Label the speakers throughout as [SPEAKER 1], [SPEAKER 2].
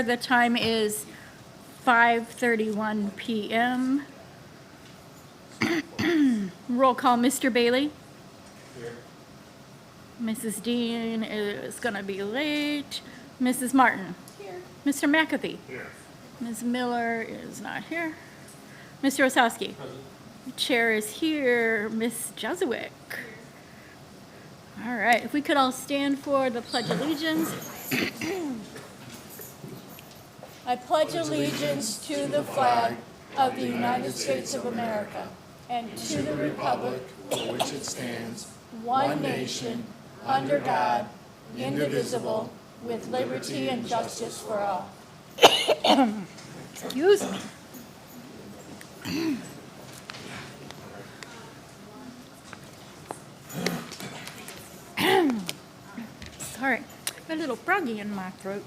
[SPEAKER 1] here. The time is 5:31 p.m. Roll call, Mr. Bailey.
[SPEAKER 2] Here.
[SPEAKER 1] Mrs. Dean is going to be late. Mrs. Martin.
[SPEAKER 3] Here.
[SPEAKER 1] Mr. McAfee.
[SPEAKER 2] Here.
[SPEAKER 1] Ms. Miller is not here. Mr. Osowski.
[SPEAKER 2] Present.
[SPEAKER 1] Chair is here. Ms. Jesuik. All right, if we could all stand for the Pledge of Allegiance. I pledge allegiance to the flag of the United States of America and to the republic
[SPEAKER 4] for which it stands,
[SPEAKER 1] one nation, under God, indivisible, with liberty and justice for all. Excuse me. Sorry, got a little froggy in my throat.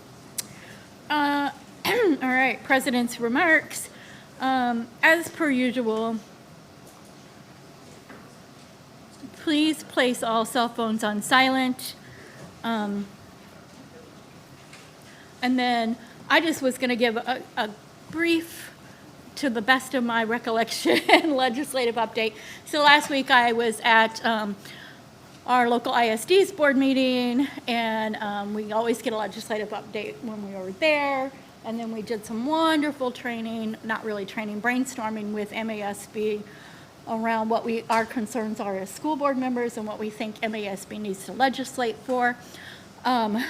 [SPEAKER 1] All right, President's remarks. As per usual, please place all cell phones on silent. And then I just was going to give a brief, to the best of my recollection, legislative update. So last week I was at our local ISD's board meeting, and we always get a legislative update when we were there. And then we did some wonderful training, not really training, brainstorming with MASB around what our concerns are as school board members and what we think MASB needs to legislate for. So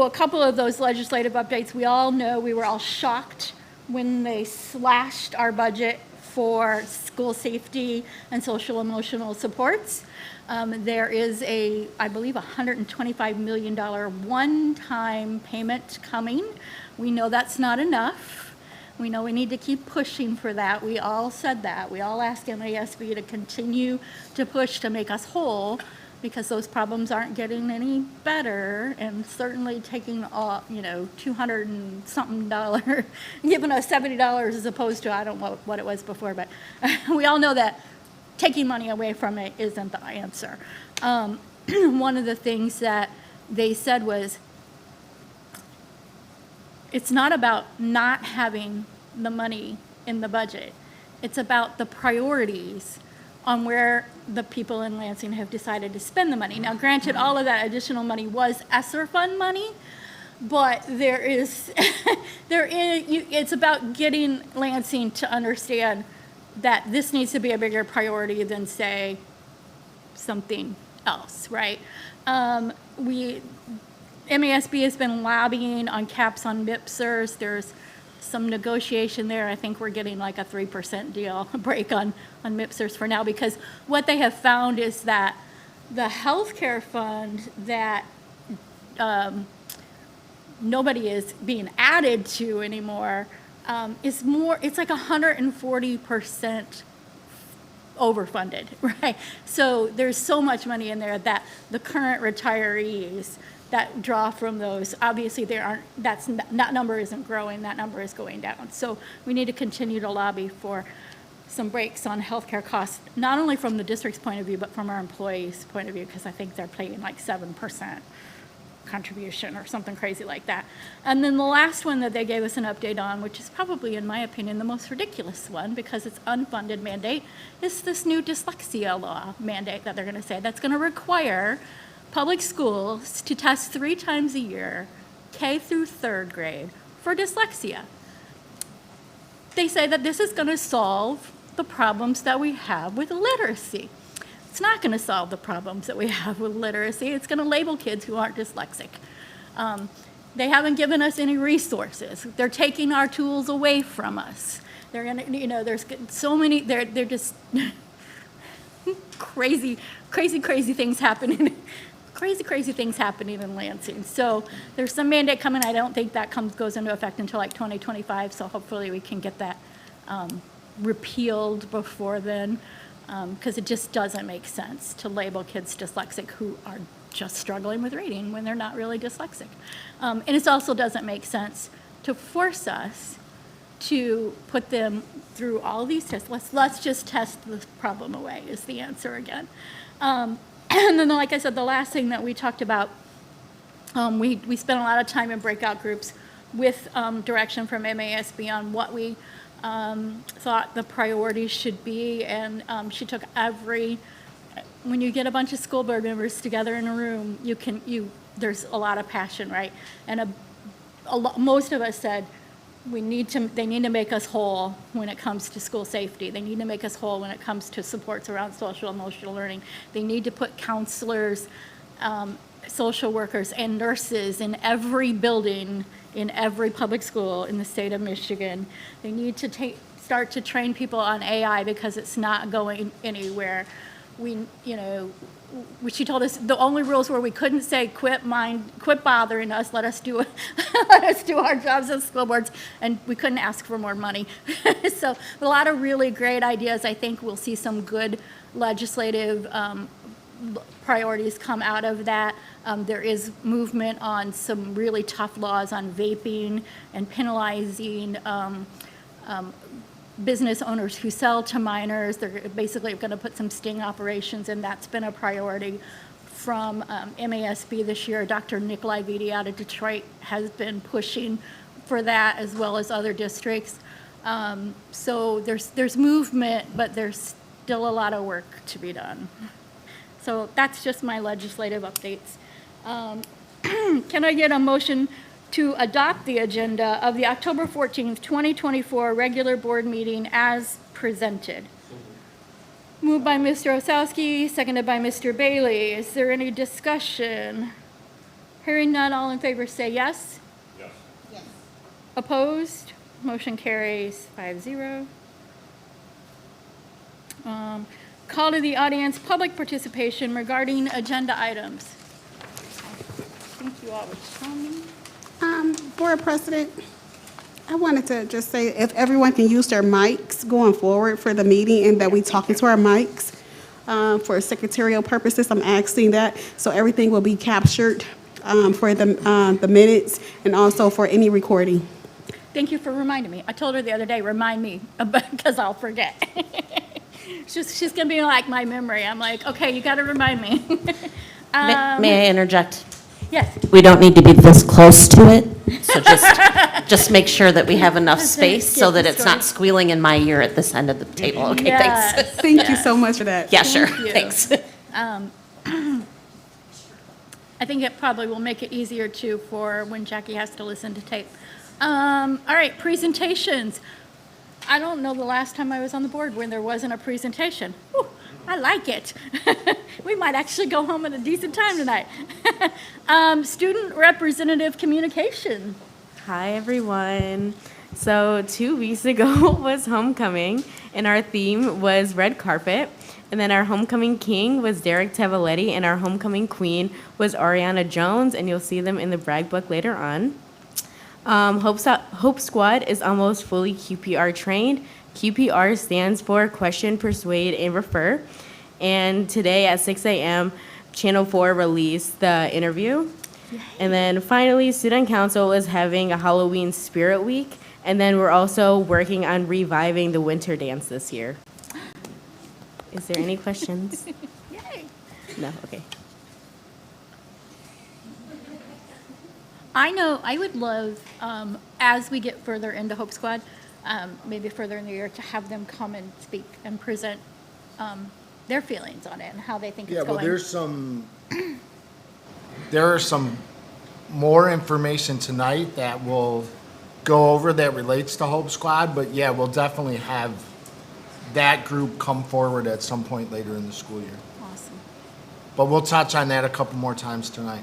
[SPEAKER 1] a couple of those legislative updates, we all know we were all shocked when they slashed our budget for school safety and social emotional supports. There is I believe, $125 million one-time payment coming. We know that's not enough. We know we need to keep pushing for that. We all said that. We all asked MASB to continue to push to make us whole, because those problems aren't getting any better, and certainly taking $200 and something, giving us $70 as opposed to, I don't know what it was before, but we all know that taking money away from it isn't the answer. One of the things that they said was, it's not about not having the money in the budget. It's about the priorities on where the people in Lansing have decided to spend the money. Now, granted, all of that additional money was ESSER fund money, but it's about getting Lansing to understand that this needs to be a bigger priority than, say, something else, right? MASB has been lobbying on caps on MIPSers. There's some negotiation there. I think we're getting like a 3% deal break on MIPSers for now, because what they have found is that the healthcare fund that nobody is being added to anymore is more, it's like 140% overfunded, right? So there's so much money in there that the current retirees that draw from those, obviously that number isn't growing, that number is going down. So we need to continue to lobby for some breaks on healthcare costs, not only from the district's point of view, but from our employees' point of view, because I think they're paying like 7% contribution or something crazy like that. And then the last one that they gave us an update on, which is probably, in my opinion, the most ridiculous one, because it's unfunded mandate, is this new dyslexia law mandate that they're going to say that's going to require public schools to test 3 times a year, K through 3rd grade, for dyslexia. They say that this is going to solve the problems that we have with literacy. It's not going to solve the problems that we have with literacy. It's going to label kids who aren't dyslexic. They haven't given us any resources. They're taking our tools away from us. They're going to, there's so many, they're just crazy things happening. Crazy things happening in Lansing. So there's some mandate coming. I don't think that goes into effect until like 2025. So hopefully we can get that repealed before then, because it just doesn't make sense to label kids dyslexic who are just struggling with reading when they're not really dyslexic. And it also doesn't make sense to force us to put them through all these tests. Let's just test the problem away is the answer again. And then, like I said, the last thing that we talked about We spent a lot of time in breakout groups with direction from MASB on what we thought the priorities should be, and she took when you get a bunch of school board members together in a room, there's a lot of passion, right? And most of us said, they need to make us whole when it comes to school safety. They need to make us whole when it comes to supports around social emotional learning. They need to put counselors, social workers, and nurses in every building, in every public school in the state of Michigan. They need to start to train people on AI because it's not going anywhere. She told us the only rules were we couldn't say quit bothering us, let us do our jobs as school boards, and we couldn't ask for more money. So a lot of really great ideas. I think we'll see some good legislative priorities come out of that. There is movement on some really tough laws on vaping and penalizing business owners who sell to minors. They're basically going to put some sting operations, and that's been a priority from MASB this year. Dr. Nick Lividi out of Detroit has been pushing for that, as well as other districts. So there's movement, but there's still a lot of work to be done. So that's just my legislative updates. Can I get a motion to adopt the agenda of the October 14th, 2024 regular board meeting as presented? Moved by Mr. Osowski, seconded by Mr. Bailey. Is there any discussion? Hearing none, all in favor say yes.
[SPEAKER 2] Yes.
[SPEAKER 3] Yes.
[SPEAKER 1] Opposed? Motion carries 5-0. Call to the audience, public participation regarding agenda items. I think you all were coming.
[SPEAKER 3] Board President, I wanted to just say if everyone can use their mics going forward for the meeting and that we talk into our mics for secretarial purposes, I'm asking that so everything will be captured for the minutes and also for any recording.
[SPEAKER 1] Thank you for reminding me. I told her the other day, remind me, because I'll forget. She's going to be like my memory. I'm like, okay, you got to remind me.
[SPEAKER 5] May I interject?
[SPEAKER 1] Yes.
[SPEAKER 5] We don't need to be this close to it, so just make sure that we have enough
[SPEAKER 1] Just
[SPEAKER 5] space
[SPEAKER 1] skip
[SPEAKER 5] so
[SPEAKER 1] the
[SPEAKER 5] that it's
[SPEAKER 1] story.
[SPEAKER 5] not squealing in my ear at this end of the table. Okay, thanks.
[SPEAKER 1] Yes,
[SPEAKER 3] Thank you
[SPEAKER 1] yes.
[SPEAKER 3] so much for that.
[SPEAKER 5] Yeah, sure,
[SPEAKER 1] Thank you.
[SPEAKER 5] thanks.
[SPEAKER 1] I think it probably will make it easier too for when Jackie has to listen to tape. All right, presentations. I don't know the last time I was on the board when there wasn't a presentation. Whew, I like it. We might actually go home at a decent time tonight. Student representative communication.
[SPEAKER 6] Hi, everyone. So 2 weeks ago was homecoming, and our theme was red carpet. And then our homecoming king was Derek Tavaletti, and our homecoming queen was Ariana Jones, and you'll see them in the brag book later on. Hope Squad is almost fully QPR trained. QPR stands for Question, Persuade, and Refer. And today at 6 a.m., Channel 4 released the interview. Yay. And then finally, Student Council is having a Halloween Spirit Week. And then we're also working on reviving the winter dance this year. Is there any questions?
[SPEAKER 1] Yay.
[SPEAKER 6] No? Okay.
[SPEAKER 1] I know I would love, as we get further into Hope Squad, maybe further in the year, to have them come and speak and present their feelings on it and how they think it's
[SPEAKER 4] Yeah,
[SPEAKER 1] going.
[SPEAKER 4] well, there are some more information tonight that we'll go over that relates to Hope Squad, but yeah, we'll definitely have that group come forward at some point later in the school year.
[SPEAKER 1] Awesome.
[SPEAKER 4] But we'll touch on that a couple more times tonight.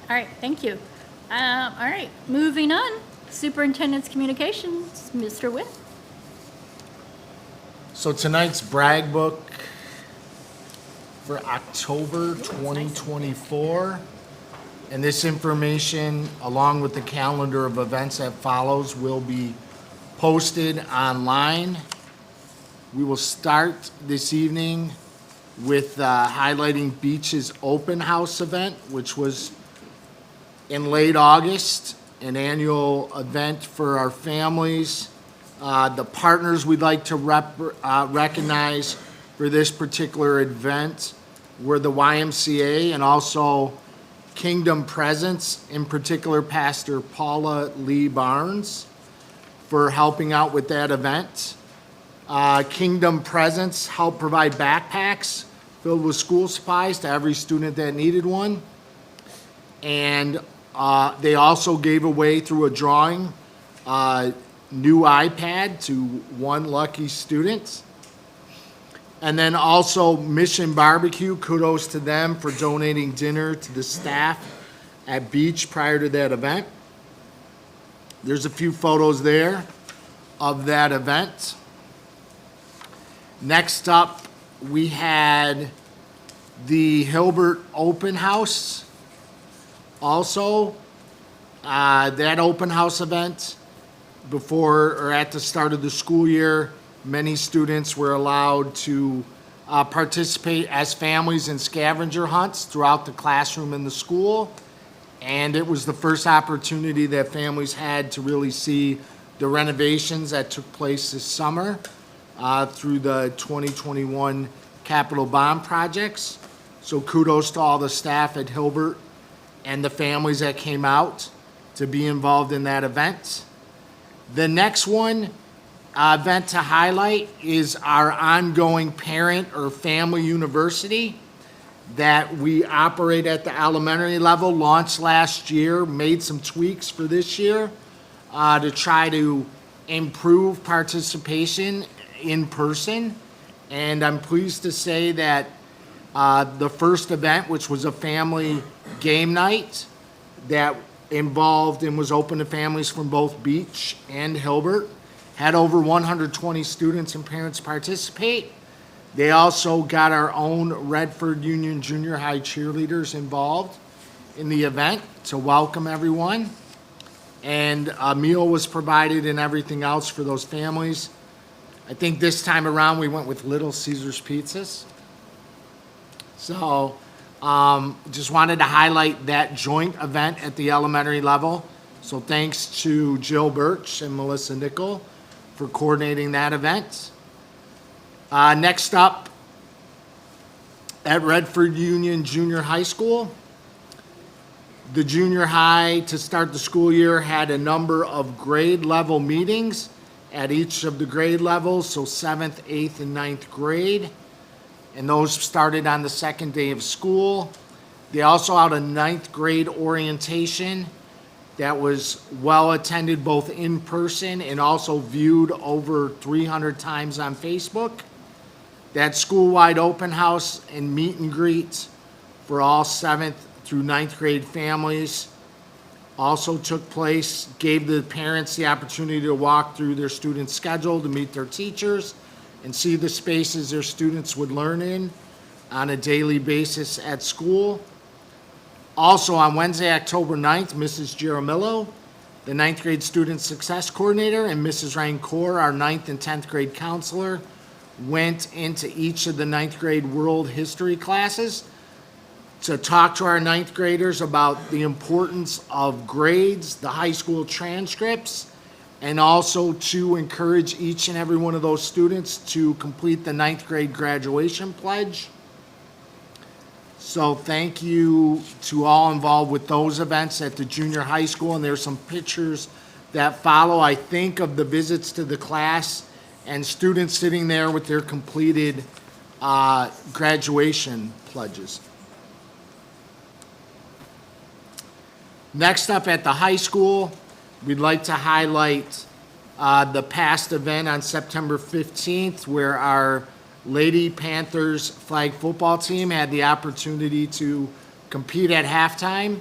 [SPEAKER 1] All right, thank you. All right, moving on. Superintendent's communications, Mr. Witt.
[SPEAKER 4] So tonight's brag book for October 2024. And this information, along with the calendar of events that follows, will be posted online. We will start this evening with highlighting Beach's open house event, which was in late August, an annual event for our families. The partners we'd like to recognize for this particular event were the YMCA and also Kingdom Presence, in particular Pastor Paula Lee Barnes, for helping out with that event. Kingdom Presence helped provide backpacks filled with school supplies to every student that needed one. And they also gave away through a drawing new iPad to one lucky student. And then also Mission Barbecue, kudos to them for donating dinner to the staff at Beach prior to that event. There's a few photos there of that event. Next up, we had the Hilbert Open House. Also, that open house event, before or at the start of the school year, many students were allowed to participate as families in scavenger hunts throughout the classroom and the school. And it was the first opportunity that families had to really see the renovations that took place this summer through the 2021 capital bond projects. So kudos to all the staff at Hilbert and the families that came out to be involved in that event. The next one, event to highlight, is our ongoing parent or family university that we operate at the elementary level, launched last year, made some tweaks for this year to try to improve participation in person. And I'm pleased to say that the first event, which was a family game night that involved and was open to families from both Beach and Hilbert, had over 120 students and parents participate. They also got our own Redford Union Junior High cheerleaders involved in the event to welcome everyone. And a meal was provided and everything else for those families. I think this time around we went with Little Caesars pizzas. So just wanted to highlight that joint event at the elementary level. So thanks to Jill Birch and Melissa Nickel for coordinating that event. Next up, at Redford Union Junior High School, the junior high, to start the school year, had a number of grade level meetings at each of the grade levels, so 7th, 8th, and 9th grade. And those started on the second day of school. They also had a 9th grade orientation that was well attended both in person and also viewed over 300 times on Facebook. That school-wide open house and meet and greet for all 7th through 9th grade families also took place, gave the parents the opportunity to walk through their students' schedule, to meet their teachers, and see the spaces their students would learn in on a daily basis at school. Also, on Wednesday, October 9th, Mrs. Jaramillo, the 9th grade student success coordinator, and Mrs. Rancour, our 9th and 10th grade counselor, went into each of the 9th grade world history classes to talk to our 9th graders about the importance of grades, the high school transcripts, and also to encourage each and every one of those students to complete the 9th grade graduation pledge. So thank you to all involved with those events at the junior high school, and there's some pictures that follow, I think, of the visits to the class and students sitting there with their completed graduation pledges. Next up at the high school, we'd like to highlight the past event on September 15th, where our Lady Panthers flag football team had the opportunity to compete at halftime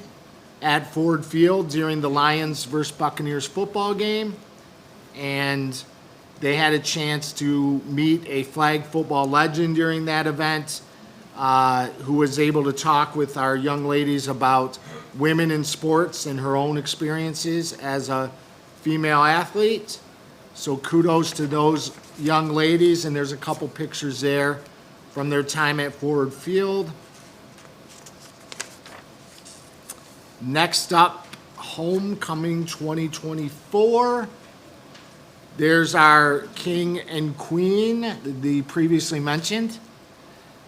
[SPEAKER 4] at Ford Field during the Lions versus Buccaneers football game. And they had a chance to meet a flag football legend during that event, who was able to talk with our young ladies about women in sports and her own experiences as a female athlete. So kudos to those young ladies, and there's a couple pictures there from their time at Ford Field. Next up, Homecoming 2024. There's our king and queen, the previously mentioned.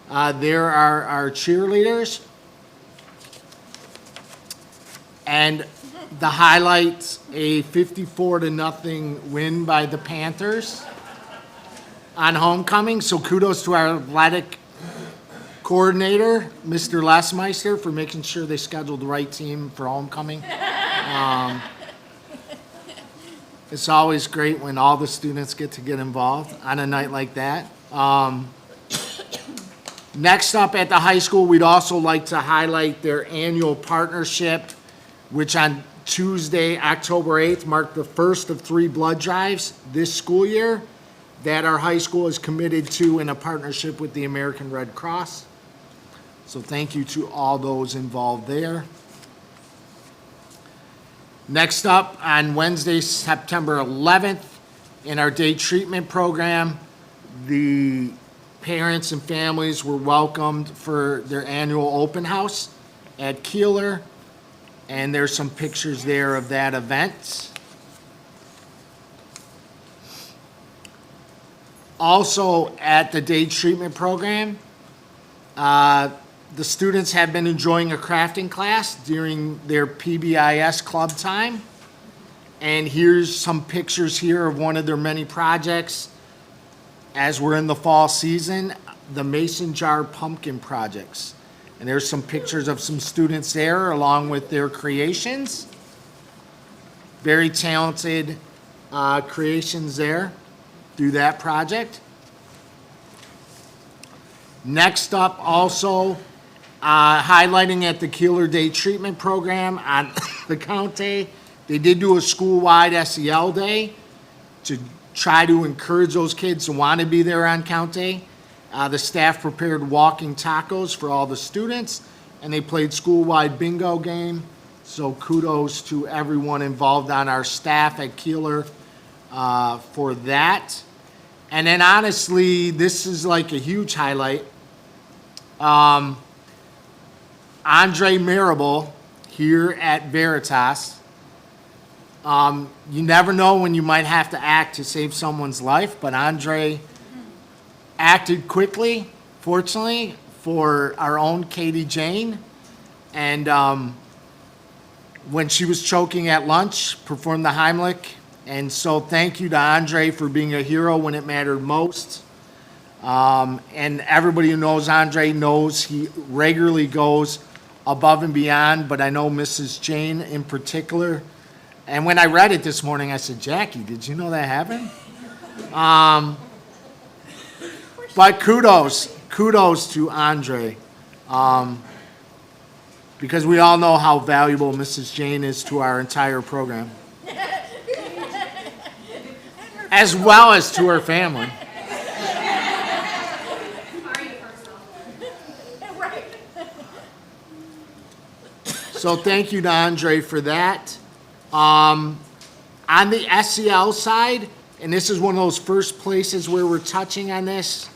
[SPEAKER 4] There are our cheerleaders. And the highlights, a 54-0 win by the Panthers on homecoming. So kudos to our athletic coordinator, Mr. Lesmeister, for making sure they scheduled the right team for homecoming. It's always great when all the students get to get involved on a night like that. Next up at the high school, we'd also like to highlight their annual partnership, which on Tuesday, October 8th, marked the first of 3 blood drives this school year that our high school is committed to in a partnership with the American Red Cross. So thank you to all those involved there. Next up, on Wednesday, September 11th, in our day treatment program, the parents and families were welcomed for their annual open house at Keeler, and there's some pictures there of that event. Also, at the day treatment program, the students have been enjoying a crafting class during their PBIS club time. And here's some pictures here of one of their many projects. As we're in the fall season, the Mason Jar Pumpkin Projects. And there's some pictures of some students there along with their creations. Very talented creations there through that project. Next up, also highlighting at the Keeler Day Treatment Program on the county, they did do a school-wide SEL day to try to encourage those kids to want to be there on count day. The staff prepared walking tacos for all the students, and they played school-wide bingo game. So kudos to everyone involved on our staff at Keeler for that. And then honestly, this is like a huge highlight. Andre Marable here at Veritas. You never know when you might have to act to save someone's life, but Andre acted quickly, fortunately, for our own Katie Jane. And when she was choking at lunch, performed the Heimlich. And so thank you to Andre for being a hero when it mattered most. And everybody who knows Andre knows he regularly goes above and beyond, but I know Mrs. Jane in particular. And when I read it this morning, I said, Jackie, did you know that happened? But kudos to Andre, because we all know how valuable Mrs. Jane is to our entire program, as well as to her family. So thank you to Andre for that. On the SEL side, and this is one of those first places where we're touching on this,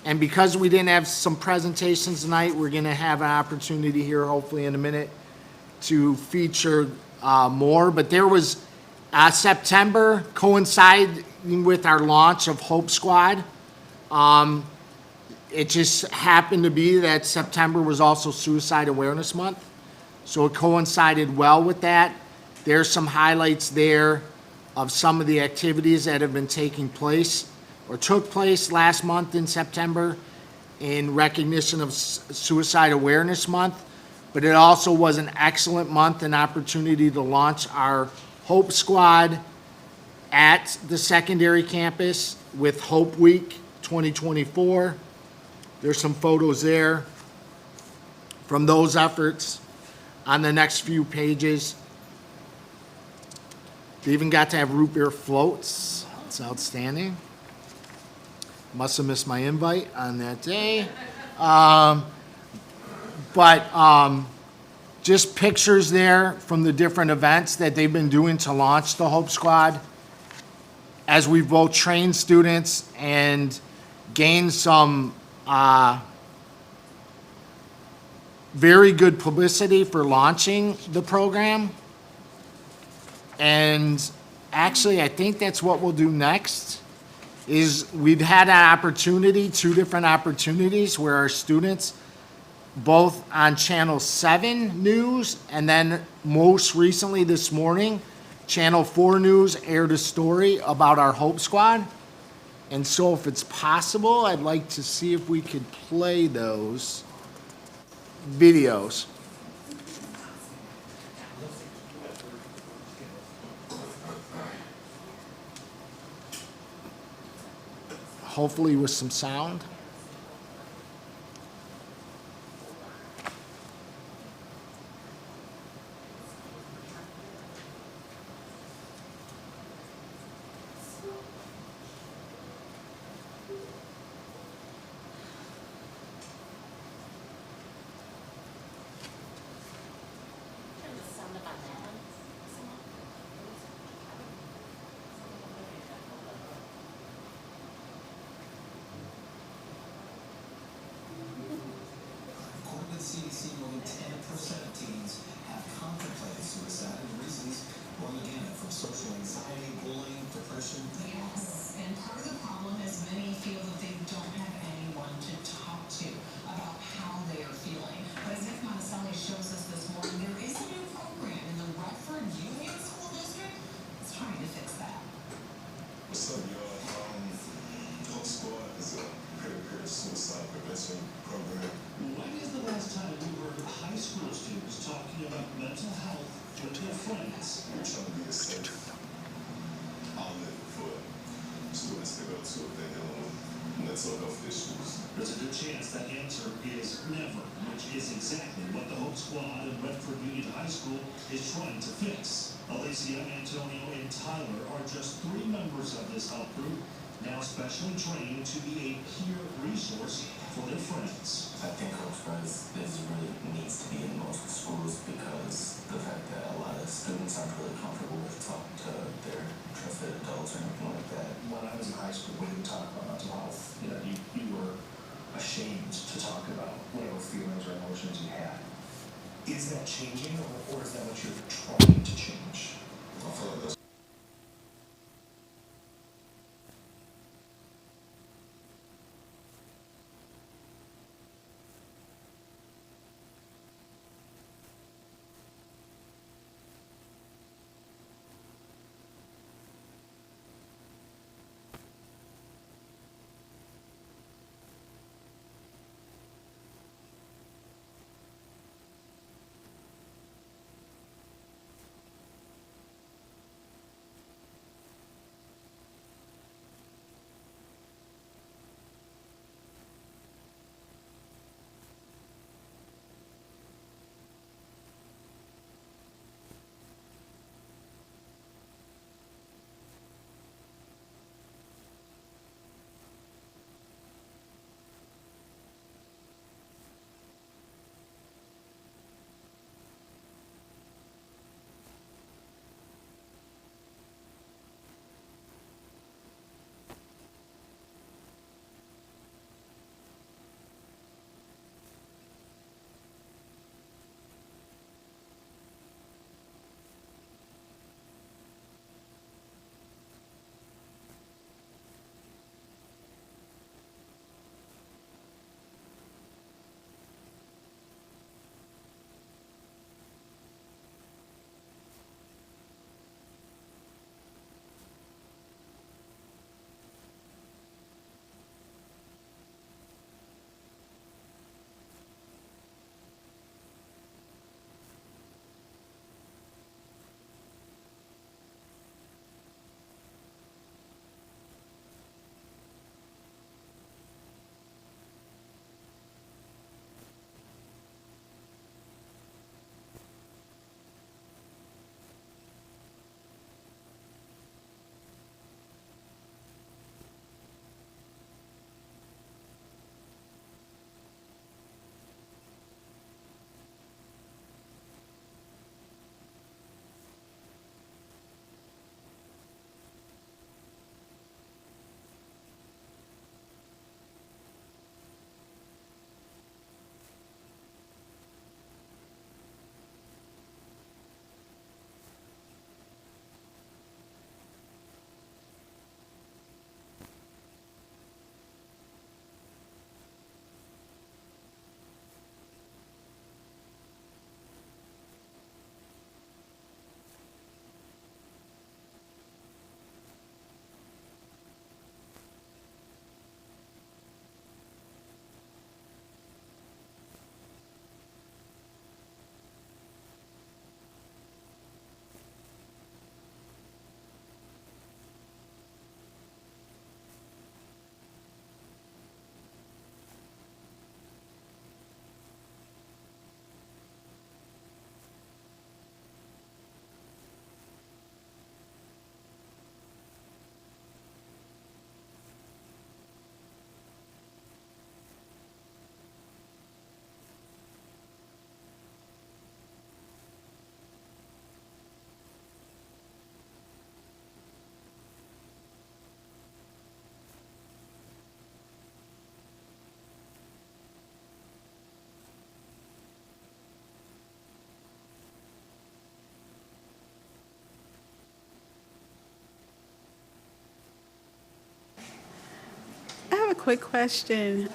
[SPEAKER 4] and because we didn't have some presentations tonight, we're going to have an opportunity here, hopefully in a minute, to feature more. But there was September coinciding with our launch of Hope Squad. It just happened to be that September was also Suicide Awareness Month, so it coincided well with that. There's some highlights there of some of the activities that have been taking place or took place last month in September in recognition of Suicide Awareness Month. But it also was an excellent month, an opportunity to launch our Hope Squad at the secondary campus with Hope Week 2024. There's some photos there from those efforts on the next few pages. They even got to have root beer floats. It's outstanding. Must have missed my invite on that day. But just pictures there from the different events that they've been doing to launch the Hope Squad, as we've both trained students and gained some very good publicity for launching the program. And actually, I think that's what we'll do next, is we've had an opportunity, 2 different opportunities, where our students both on Channel 7 News, and then most recently this morning, Channel 4 News aired a story about our Hope Squad. And so if it's possible, I'd like to see if we could play those videos. Hopefully with some sound.
[SPEAKER 2] According to the CDC, more than 10% of teens have contemplated suicide, and the reasons run the gamut from social anxiety, bullying, depression.
[SPEAKER 7] Yes, and part of the problem is many feel that they don't have anyone to talk to about how they are feeling. But as Nick Monticelli shows us this morning, there is a new program in the Redford Union School District that's trying to fix that.
[SPEAKER 8] What's up, y'all? Hope Squad is a peer-to-peer suicide prevention program.
[SPEAKER 2] When is the last time you heard high school students talking about mental health with their friends?
[SPEAKER 8] We're trying to be a safe outlet for students to go to if they're dealing with mental health issues.
[SPEAKER 2] There's a good chance that answer is never, which is exactly what the Hope Squad in Redford Union High School is trying to fix. Alicia, Antonio, and Tyler are just 3 members of this help group, now specially trained to be a peer resource for their friends.
[SPEAKER 9] I think Hope Squad is really needs to be in most schools because the fact that a lot of students aren't really comfortable with talking to their trusted adults or anything like that.
[SPEAKER 2] When I was in high school, we didn't talk about mental health. You were ashamed to talk about whatever feelings or emotions you had. Is that changing, or is that what you're trying to change?
[SPEAKER 8] I feel like that's
[SPEAKER 3] quick question.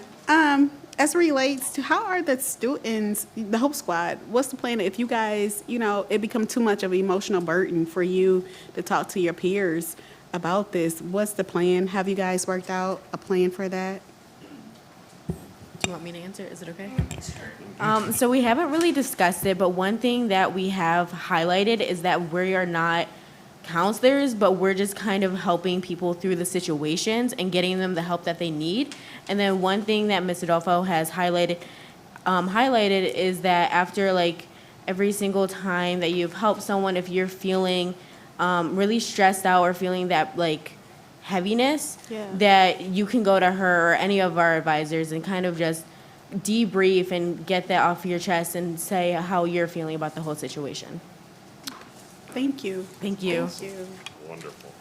[SPEAKER 3] As it relates to how are the students, the Hope Squad, what's the plan if you guys, it become too much of an emotional burden for you to talk to your peers about this? What's the plan? Have you guys worked out a plan for that?
[SPEAKER 6] Do you want me to answer? Is it okay? So we haven't really discussed it, but one thing that we have highlighted is that we are not counselors, but we're just kind of helping people through the situations and getting them the help that they need. And then one thing that Ms. Adolfo has highlighted is that after like every single time that you've helped someone, if you're feeling really stressed out or feeling that like heaviness,
[SPEAKER 3] Yeah.
[SPEAKER 6] that you can go to her or any of our advisors and kind of just debrief and get that off your chest and say how you're feeling about the whole situation.
[SPEAKER 3] Thank you.
[SPEAKER 6] Thank you.
[SPEAKER 3] Thank you.
[SPEAKER 10] Wonderful.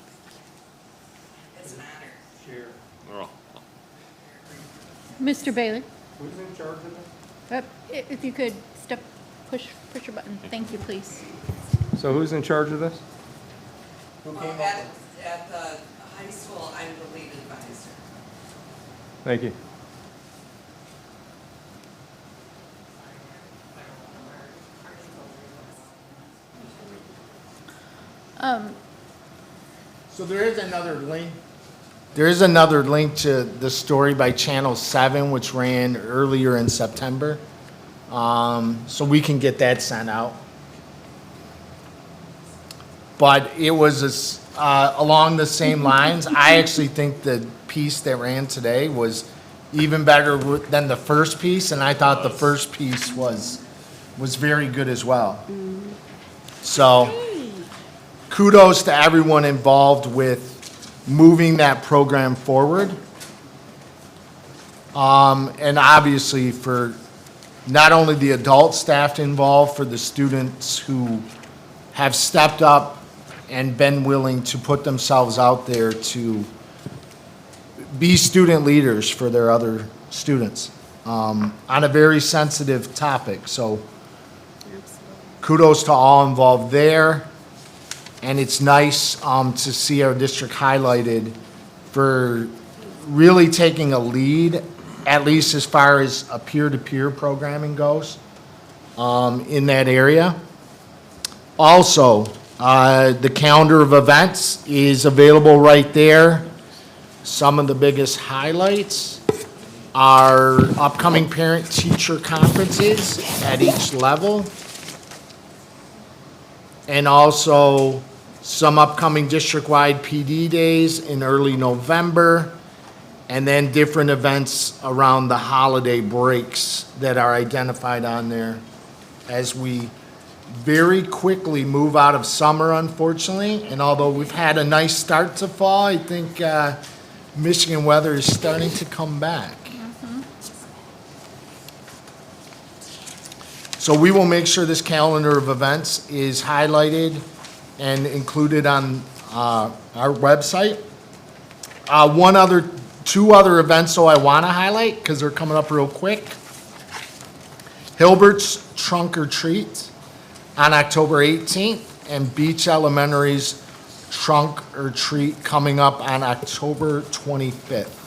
[SPEAKER 1] Mr. Bailey,
[SPEAKER 10] Who's in charge of this?
[SPEAKER 1] if you could push your button. Thank you, please.
[SPEAKER 10] So who's in charge of this?
[SPEAKER 11] At the high school, I'm the lead advisor.
[SPEAKER 10] Thank you.
[SPEAKER 4] So there is another link. There is another link to the story by Channel 7, which ran earlier in September. So we can get that sent out. But it was along the same lines. I actually think the piece that ran today was even better than the first piece, and I thought the first piece was very good as well. So kudos to everyone involved with moving that program forward. And obviously for not only the adult staff involved, for the students who have stepped up and been willing to put themselves out there to be student leaders for their other students on a very sensitive topic. So kudos to all involved there. And it's nice to see our district highlighted for really taking a lead, at least as far as a peer-to-peer programming goes in that area. Also, the calendar of events is available right there. Some of the biggest highlights are upcoming parent-teacher conferences at each level, and also some upcoming district-wide PD days in early November, and then different events around the holiday breaks that are identified on there as we very quickly move out of summer, unfortunately. And although we've had a nice start to fall, I think Michigan weather is starting to come back. So we will make sure this calendar of events is highlighted and included on our website. Two other events though I want to highlight because they're coming up real quick. Hilbert's Trunk or Treat on October 18th, and Beach Elementary's Trunk or Treat coming up on October 25th.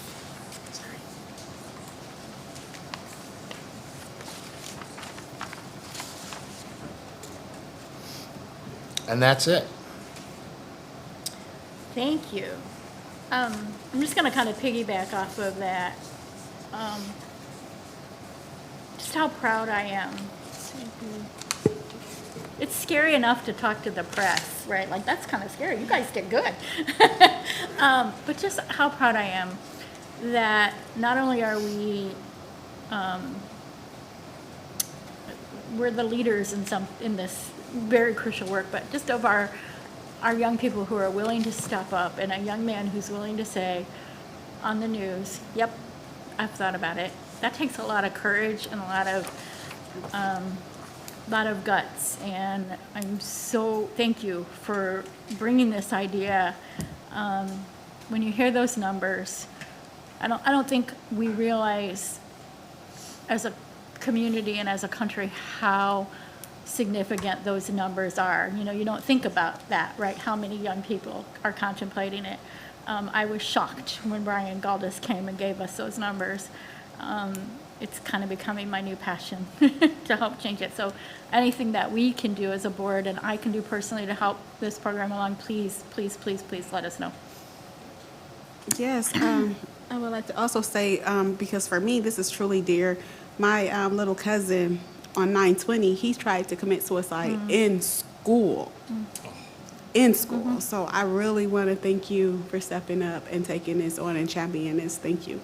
[SPEAKER 4] And that's it.
[SPEAKER 1] Thank you. I'm just going to kind of piggyback off of that. Just how proud I am. It's scary enough to talk to the press, right? Like, that's kind of scary. You guys did good. But just how proud I am that not only are we, we're the leaders in this very crucial work, but just of our young people who are willing to step up, and a young man who's willing to say on the news, yep, I've thought about it. That takes a lot of courage and a lot of guts, and I'm so thank you for bringing this idea. When you hear those numbers, I don't think we realize as a community and as a country how significant those numbers are. You know, you don't think about that, right? How many young people are contemplating it. I was shocked when Brian Galdis came and gave us those numbers. It's kind of becoming my new passion to help change it. So anything that we can do as a board and I can do personally to help this program along, please, please, please, please let us know.
[SPEAKER 3] Yes, I would like to also say, because for me, this is truly dear. My little cousin on 9/20, he tried to commit suicide in school. In school. So I really want to thank you for stepping up and taking this on and championing this. Thank you.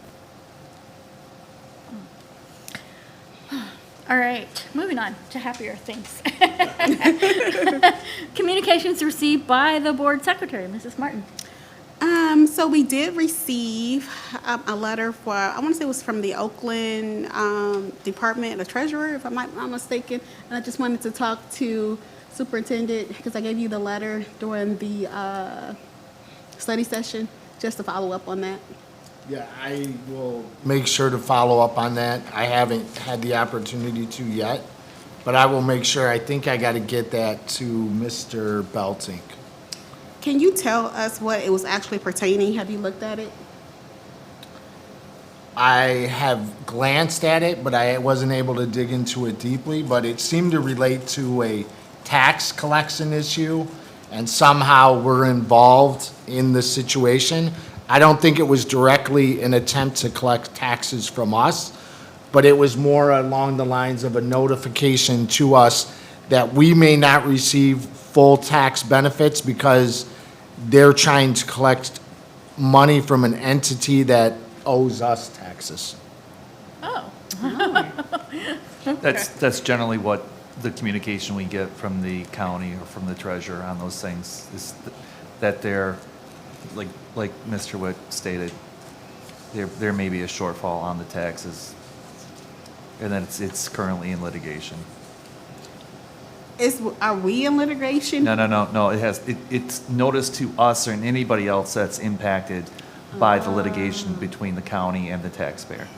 [SPEAKER 1] All right, moving on to happier things. Communications received by the board secretary, Mrs. Martin.
[SPEAKER 3] So we did receive a letter for, I want to say it was from the Oakland Department of Treasurer, if I'm not mistaken. And I just wanted to talk to Superintendent, because I gave you the letter during the study session, just to follow up on that.
[SPEAKER 4] Yeah, I will make sure to follow up on that. I haven't had the opportunity to yet, but I will make sure. I think I got to get that to Mr. Beltink.
[SPEAKER 3] Can you tell us what it was actually pertaining? Have you looked at it?
[SPEAKER 4] I have glanced at it, but I wasn't able to dig into it deeply, but it seemed to relate to a tax collection issue, and somehow we're involved in the situation. I don't think it was directly an attempt to collect taxes from us, but it was more along the lines of a notification to us that we may not receive full tax benefits because they're trying to collect money from an entity that owes us taxes.
[SPEAKER 1] Oh.
[SPEAKER 12] That's generally what the communication we get from the county or from the treasurer on those things, is that they're, like Mr. Witt stated, there may be a shortfall on the taxes, and then it's currently in litigation.
[SPEAKER 3] Are we in litigation?
[SPEAKER 12] No, it's notice to us or anybody else that's impacted by the litigation between the county and the taxpayer.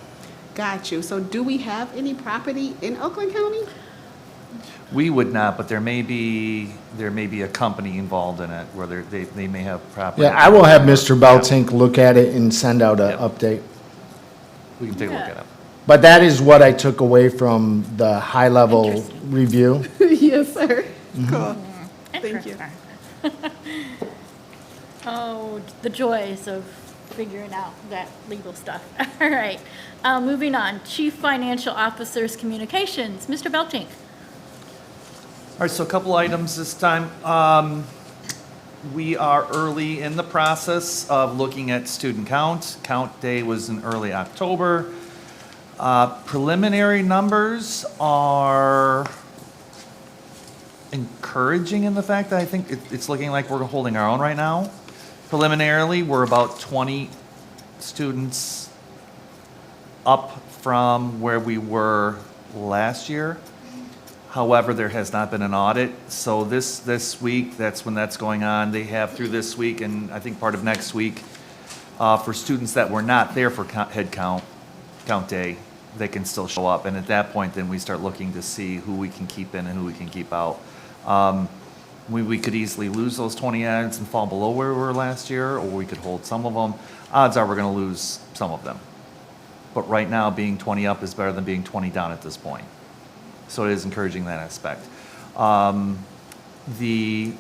[SPEAKER 3] Got you. So do we have any property in Oakland County?
[SPEAKER 12] We would not, but there may be a company involved in it where they may have property.
[SPEAKER 4] Yeah, I will have Mr. Beltink look at it and send out an update.
[SPEAKER 12] We can take a look at it.
[SPEAKER 4] But that is what I took away from the high-level review.
[SPEAKER 3] Yes, sir. Cool. Thank you.
[SPEAKER 1] Oh, the joys of figuring out that legal stuff. All right, moving on. Chief Financial Officer's Communications, Mr. Beltink.
[SPEAKER 12] All right, so a couple items this time. We are early in the process of looking at student count. Count day was in early October. Preliminary numbers are encouraging in the fact that I think it's looking like we're holding our own right now. Preliminarily, we're about 20 students up from where we were last year. However, there has not been an audit, so this week, that's when that's going on. They have through this week and I think part of next week for students that were not there for head count day, they can still show up. And at that point, then we start looking to see who we can keep in and who we can keep out. We could easily lose those 20 ads and fall below where we were last year, or we could hold some of them. Odds are we're going to lose some of them. But right now, being 20 up is better than being 20 down at this point. So it is encouraging that aspect. The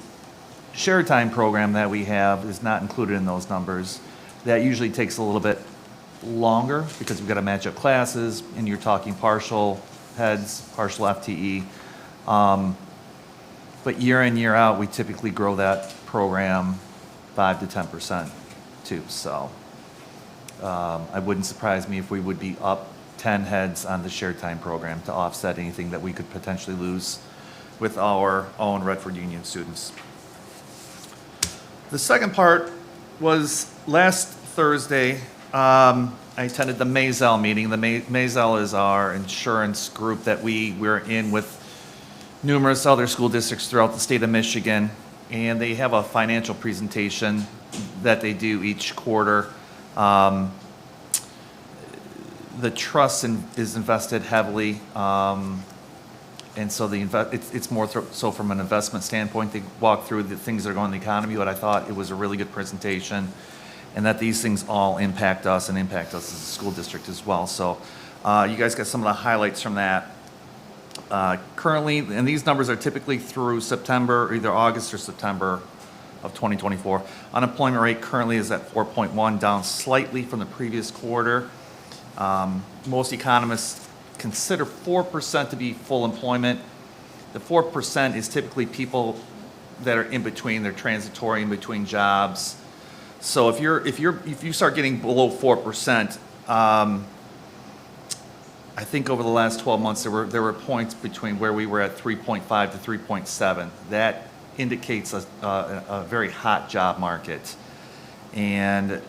[SPEAKER 12] share time program that we have is not included in those numbers. That usually takes a little bit longer because we've got to match up classes, and you're talking partial heads, partial FTE. But year in, year out, we typically grow that program 5 to 10% too. So it wouldn't surprise me if we would be up 10 heads on the shared time program to offset anything that we could potentially lose with our own Redford Union students. The second part was last Thursday, I attended the Mazel meeting. The Mazel is our insurance group that we're in with numerous other school districts throughout the state of Michigan, and they have a financial presentation that they do each quarter. The trust is invested heavily And so it's more so from an investment standpoint, they walk through the things that are going in the economy, but I thought it was a really good presentation, and that these things all impact us and impact us as a school district as well. So you guys got some of the highlights from that. Currently, and these numbers are typically through September, either August or September of 2024. Unemployment rate currently is at 4.1, down slightly from the previous quarter. Most economists consider 4% to be full employment. The 4% is typically people that are in between, they're transitory in between jobs. So if you start getting below 4%, I think over the last 12 months, there were points between where we were at 3.5 to 3.7. That indicates a very hot job market. And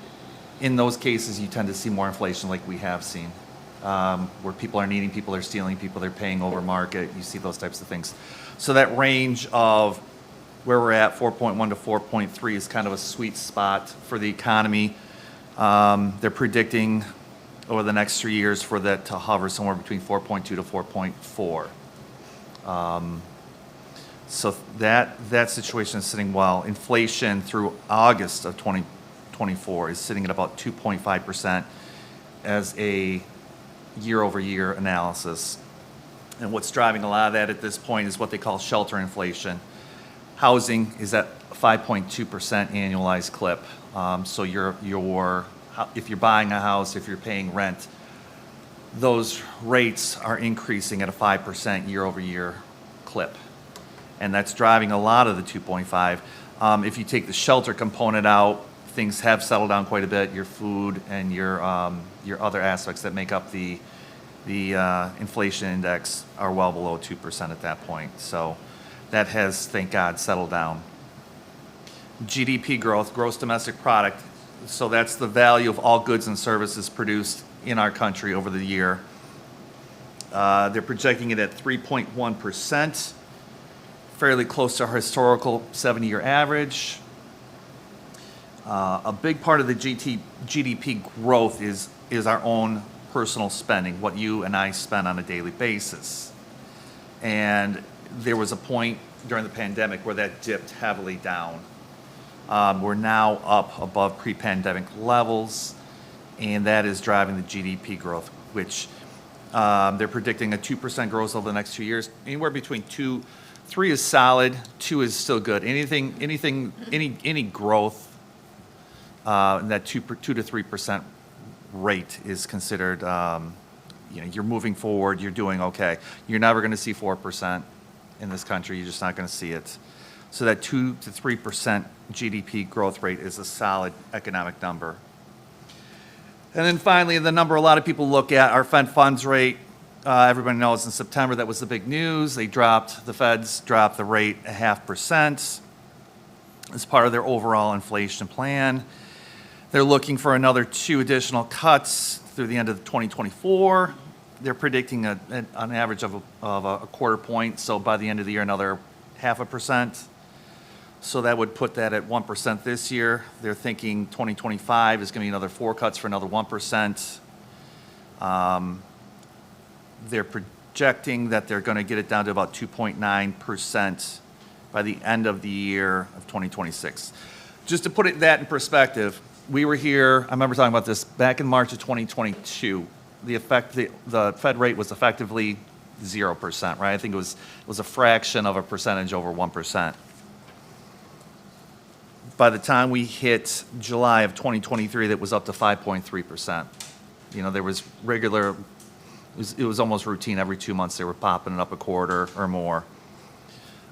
[SPEAKER 12] in those cases, you tend to see more inflation like we have seen, where people are needing, people are stealing, people are paying over market. You see those types of things. So that range of where we're at, 4.1 to 4.3, is kind of a sweet spot for the economy. They're predicting over the next 3 years for that to hover somewhere between 4.2 to 4.4. So that situation is sitting well. Inflation through August of 2024 is sitting at about 2.5% as a year-over-year analysis. And what's driving a lot of that at this point is what they call shelter inflation. Housing is at 5.2% annualized clip. So if you're buying a house, if you're paying rent, those rates are increasing at a 5% year-over-year clip. And that's driving a lot of the 2.5. If you take the shelter component out, things have settled down quite a bit. Your food and your other aspects that make up the inflation index are well below 2% at that point. So that has, thank God, settled down. GDP growth, gross domestic product. So that's the value of all goods and services produced in our country over the year. They're projecting it at 3.1%, fairly close to our historical 70-year average. A big part of the GDP growth is our own personal spending, what you and I spend on a daily basis. And there was a point during the pandemic where that dipped heavily down. We're now up above pre-pandemic levels, and that is driving the GDP growth, which they're predicting a 2% growth over the next 2 years. Anywhere between 3 is solid, 2 is still good. Any growth in that 2 to 3% rate is considered, you're moving forward, you're doing okay. You're never going to see 4% in this country. You're just not going to see it. So that 2 to 3% GDP growth rate is a solid economic number. And then finally, the number a lot of people look at, our Fed funds rate. Everybody knows in September that was the big news. The Feds dropped the rate 0.5% as part of their overall inflation plan. They're looking for another 2 additional cuts through the end of 2024. They're predicting an average of a quarter point. So by the end of the year, another 0.5%. So that would put that at 1% this year. They're thinking 2025 is going to be another 4 cuts for another 1%. They're projecting that they're going to get it down to about 2.9% by the end of the year of 2026. Just to put that in perspective, we were here, I remember talking about this back in March of 2022. The Fed rate was effectively 0%, right? I think it was a fraction of a percentage over 1%. By the time we hit July of 2023, that was up to 5.3%. There was it was almost routine. Every 2 months, they were popping it up a quarter or more.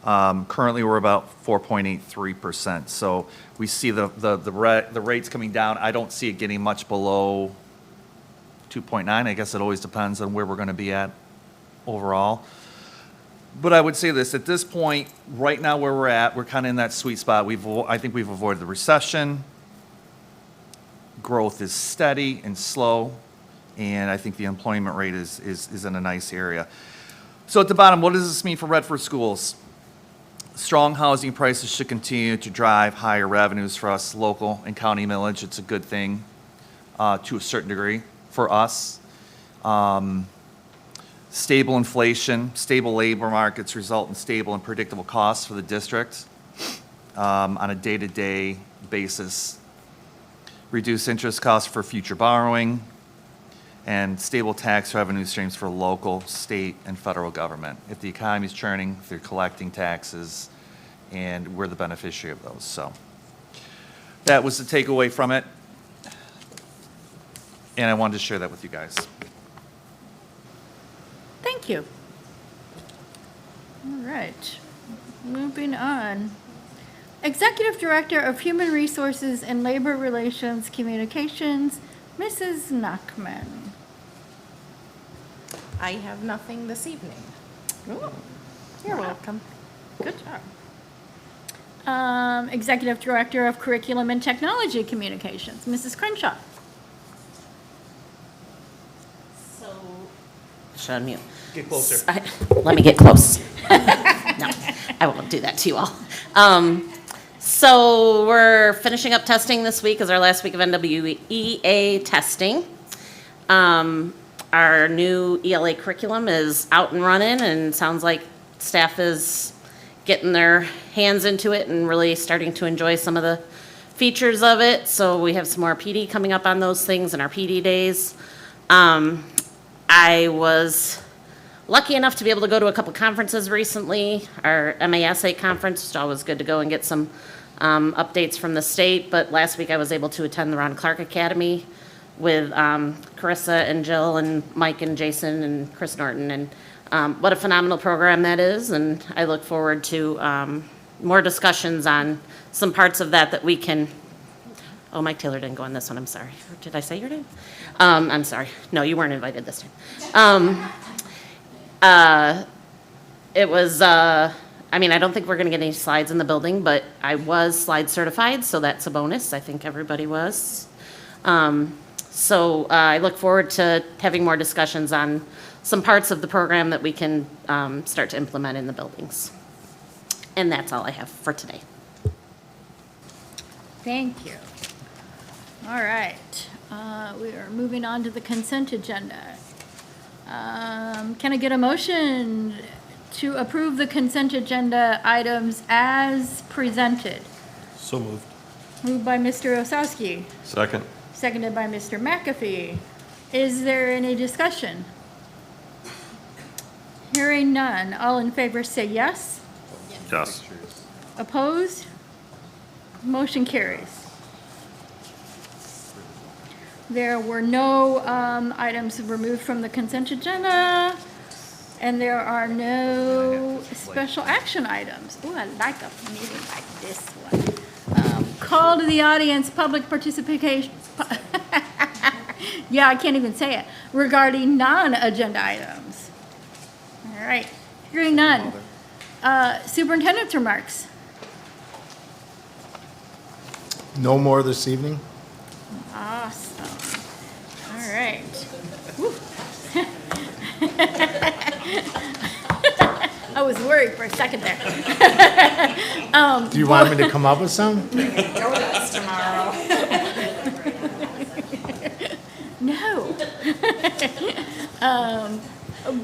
[SPEAKER 12] Currently, we're about 4.83%. So we see the rates coming down. I don't see it getting much below 2.9. I guess it always depends on where we're going to be at overall. But I would say this, at this point, right now where we're at, we're kind of in that sweet spot. I think we've avoided the recession. Growth is steady and slow, and I think the employment rate is in a nice area. So at the bottom, what does this mean for Redford schools? Strong housing prices should continue to drive higher revenues for us, local and county millage. It's a good thing to a certain degree for us. Stable inflation, stable labor markets result in stable and predictable costs for the district on a day-to-day basis. Reduce interest costs for future borrowing, and stable tax revenue streams for local, state, and federal government. If the economy's churning, if they're collecting taxes, and we're the beneficiary of those. So that was the takeaway from it, and I wanted to share that with you guys.
[SPEAKER 1] Thank you. All right, moving on. Executive Director of Human Resources and Labor Relations Communications, Mrs. Nachman.
[SPEAKER 5] I have nothing this evening.
[SPEAKER 1] Ooh, you're welcome. Good job. Executive Director of Curriculum and Technology Communications, Mrs. Crenshaw.
[SPEAKER 5] So, should unmute.
[SPEAKER 12] Get closer.
[SPEAKER 5] Let me get close. No, I won't do that to you all. So we're finishing up testing this week, is our last week of NWEA testing. Our new ELA curriculum is out and running, and sounds like staff is getting their hands into it and really starting to enjoy some of the features of it. So we have some more PD coming up on those things in our PD days. I was lucky enough to be able to go to a couple conferences recently. Our MASA conference, which always good to go and get some updates from the state. But last week I was able to attend the Ron Clark Academy with Carissa and Jill and Mike and Jason and Chris Norton. And what a phenomenal program that is. And I look forward to more discussions on some parts of that we can. Oh, Mike Taylor didn't go on this one, I'm sorry. Did I say your name? I'm sorry. No, you weren't invited this time. It was, I mean, I don't think we're gonna get any slides in the building, but I was slide certified, so that's a bonus. I think everybody was. So I look forward to having more discussions on some parts of the program that we can start to implement in the buildings. And that's all I have for today.
[SPEAKER 1] Thank you. All right, we are moving on to the consent agenda. Can I get a motion to approve the consent agenda items as presented?
[SPEAKER 10] So moved.
[SPEAKER 1] Moved by Mr. Osowski,
[SPEAKER 10] Second.
[SPEAKER 1] seconded by Mr. McAfee. Is there any discussion? Hearing none, all in favor say yes.
[SPEAKER 10] Yes.
[SPEAKER 1] Opposed? Motion carries. There were no items removed from the consent agenda, and there are no special action items. Ooh, I like a meeting like this one. Call to the audience, public participation. Yeah, I can't even say it. Regarding non-agenda items. All right, hearing none. Superintendent's remarks.
[SPEAKER 4] No more this evening?
[SPEAKER 1] Awesome. All right. Woo. I was worried for a second there.
[SPEAKER 4] Do you want me to come up with some?
[SPEAKER 11] Donuts tomorrow.
[SPEAKER 1] No.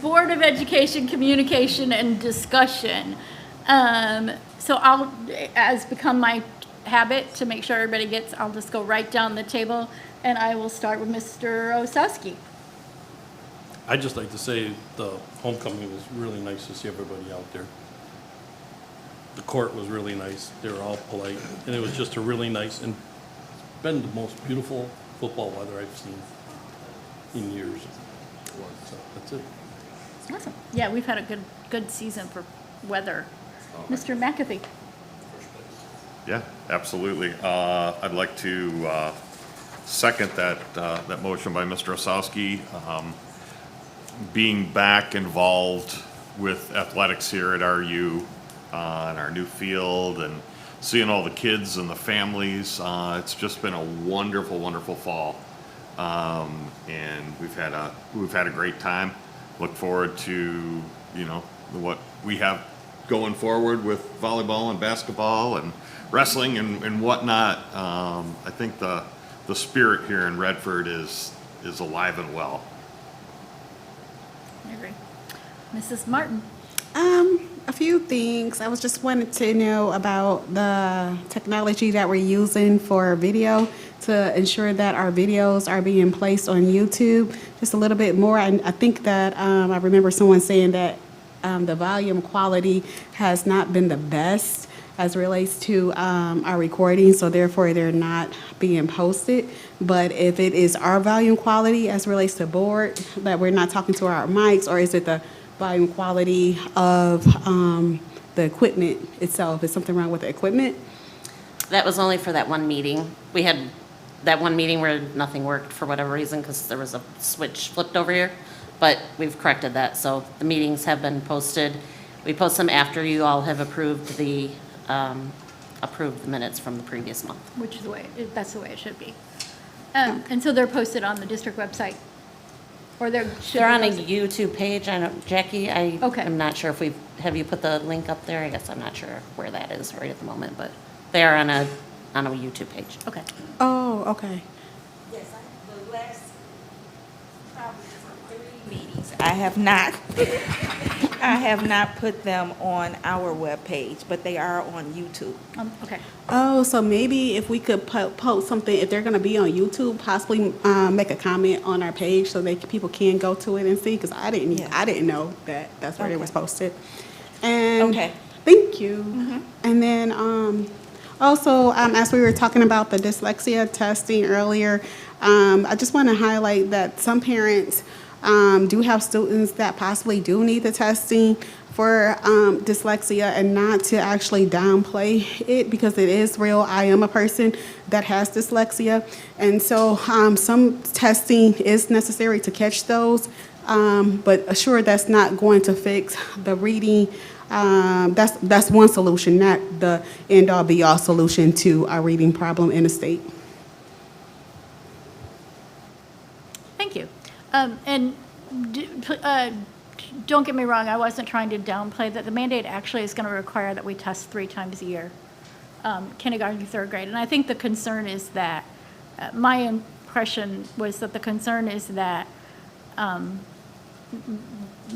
[SPEAKER 1] Board of Education communication and discussion. So I'll, as become my habit to make sure everybody gets, I'll just go right down the table, and I will start with Mr. Osowski.
[SPEAKER 13] I'd just like to say the homecoming was really nice to see everybody out there. The court was really nice. They were all polite, and it was just a really nice, and it's been the most beautiful football weather I've seen in years. So that's it.
[SPEAKER 1] Awesome. Yeah, we've had a good season for weather. Mr. McAfee.
[SPEAKER 14] Yeah, absolutely. I'd like to second that motion by Mr. Osowski. Being back involved with athletics here at RU and our new field and seeing all the kids and the families, it's just been a wonderful, wonderful fall. And we've had a great time. Look forward to, what we have going forward with volleyball and basketball and wrestling and whatnot. I think the spirit here in Redford is alive and well.
[SPEAKER 1] I agree. Mrs. Martin?
[SPEAKER 3] A few things. I was just wanted to know about the technology that we're using for video to ensure that our videos are being placed on YouTube. Just a little bit more. I think that I remember someone saying that the volume quality has not been the best as relates to our recordings, so therefore they're not being posted. But if it is our volume quality as relates to board, that we're not talking to our mics, or is it the volume quality of the equipment itself? Is something wrong with the equipment?
[SPEAKER 5] That was only for that one meeting. We had that one meeting where nothing worked for whatever reason because there was a switch flipped over here. But we've corrected that, so the meetings have been posted. We post them after you all have approved the minutes from the previous month.
[SPEAKER 1] Which is that's the way it should be. And so they're posted on the district website? Or they're
[SPEAKER 5] on a YouTube page. I know, Jackie,
[SPEAKER 1] Okay.
[SPEAKER 5] I'm not sure if have you put the link up there? I guess I'm not sure where that is right at the moment, but they are on a YouTube page.
[SPEAKER 1] Okay.
[SPEAKER 3] Oh, okay.
[SPEAKER 11] Yes, the last, probably for 3 meetings, I have not put them on our webpage, but they are on YouTube.
[SPEAKER 1] Okay.
[SPEAKER 3] Oh, so maybe if we could post something, if they're going to be on YouTube, possibly make a comment on our page so people can go to it and see, because I didn't know that that's where it was posted. And
[SPEAKER 11] Okay.
[SPEAKER 3] thank you. And then also, as we were talking about the dyslexia testing earlier, I just want to highlight that some parents do have students that possibly do need the testing for dyslexia, and not to actually downplay it, because it is real. I am a person that has dyslexia, and so some testing is necessary to catch those, but assure that's not going to fix the reading. That's one solution, not the end-all be-all solution to our reading problem in the state.
[SPEAKER 1] Thank you. And don't get me wrong, I wasn't trying to downplay that. The mandate actually is going to require that we test 3 times a year, kindergarten through 3rd grade. And I think the concern is that, my impression was that the concern is that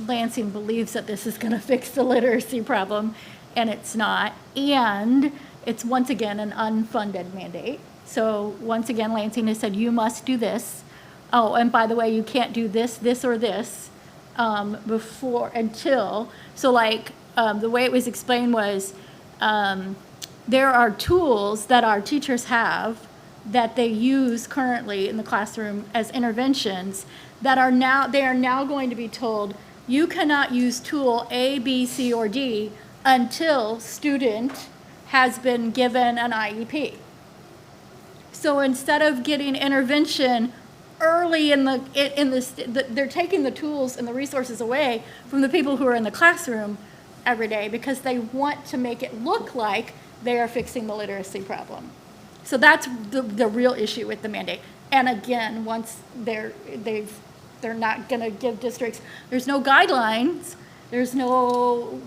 [SPEAKER 1] Lansing believes that this is going to fix the literacy problem, and it's not. And it's, once again, an unfunded mandate. So once again, Lansing has said, you must do this. Oh, and by the way, you can't do this, this, or this until. So like the way it was explained was there are tools that our teachers have that they use currently in the classroom as interventions that are now going to be told, you cannot use tool A, B, C, or D until student has been given an IEP. So instead of getting intervention early they're taking the tools and the resources away from the people who are in the classroom every day because they want to make it look like they are fixing the literacy problem. So that's the real issue with the mandate. And again, once they're not going to give districts, there's no guidelines, there's no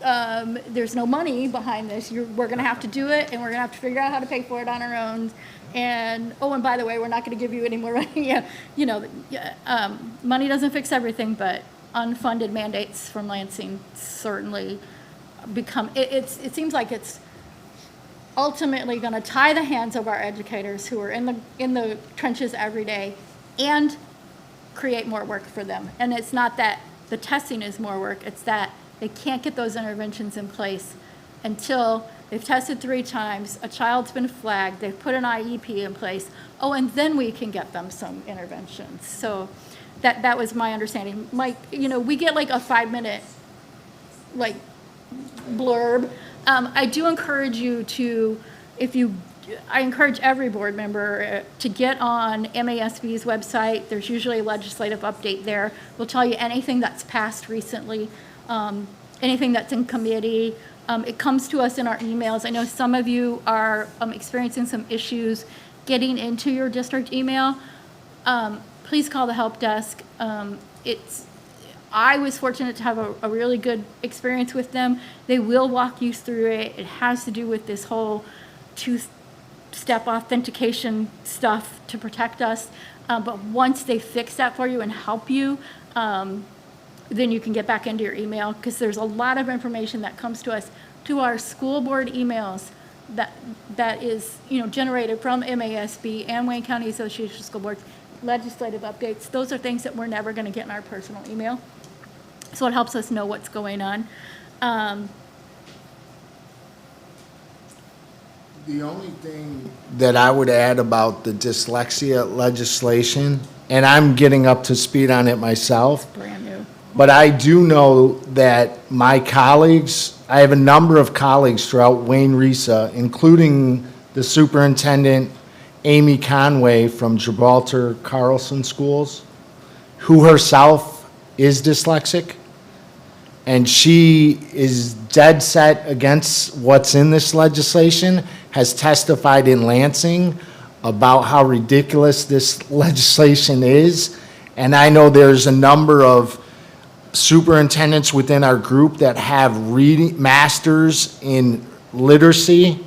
[SPEAKER 1] money behind this. We're going to have to do it, and we're going to have to figure out how to pay for it on our own. And and by the way, we're not going to give you any more money. Money doesn't fix everything, but unfunded mandates from Lansing certainly become. It seems like it's ultimately going to tie the hands of our educators who are in the trenches every day, and create more work for them. And it's not that the testing is more work; it's that they can't get those interventions in place until they've tested 3 times, a child's been flagged, they've put an IEP in place, and then we can get them some interventions. So that was my understanding. Mike, we get like a 5-minute blurb. I do encourage you to, I encourage every board member to get on MASB's website. There's usually a legislative update there. We'll tell you anything that's passed recently, anything that's in committee. It comes to us in our emails. I know some of you are experiencing some issues getting into your district email. Please call the help desk. I was fortunate to have a really good experience with them. They will walk you through it. It has to do with this whole 2-step authentication stuff to protect us. But once they fix that for you and help you, then you can get back into your email, because there's a lot of information that comes to us, to our school board emails, that is, generated from MASB and Wayne County Association of School Boards, legislative updates. Those are things that we're never going to get in our personal email. So it helps us know what's going on.
[SPEAKER 4] The only thing that I would add about the dyslexia legislation, and I'm getting up to speed on it myself,
[SPEAKER 1] Brand new.
[SPEAKER 4] but I do know that my colleagues, I have a number of colleagues throughout Wayne Risa, including the superintendent, Amy Conway from Gibraltar Carlson Schools, who herself is dyslexic. And she is dead set against what's in this legislation, has testified in Lansing about how ridiculous this legislation is. And I know there's a number of superintendents within our group that have reading masters in literacy,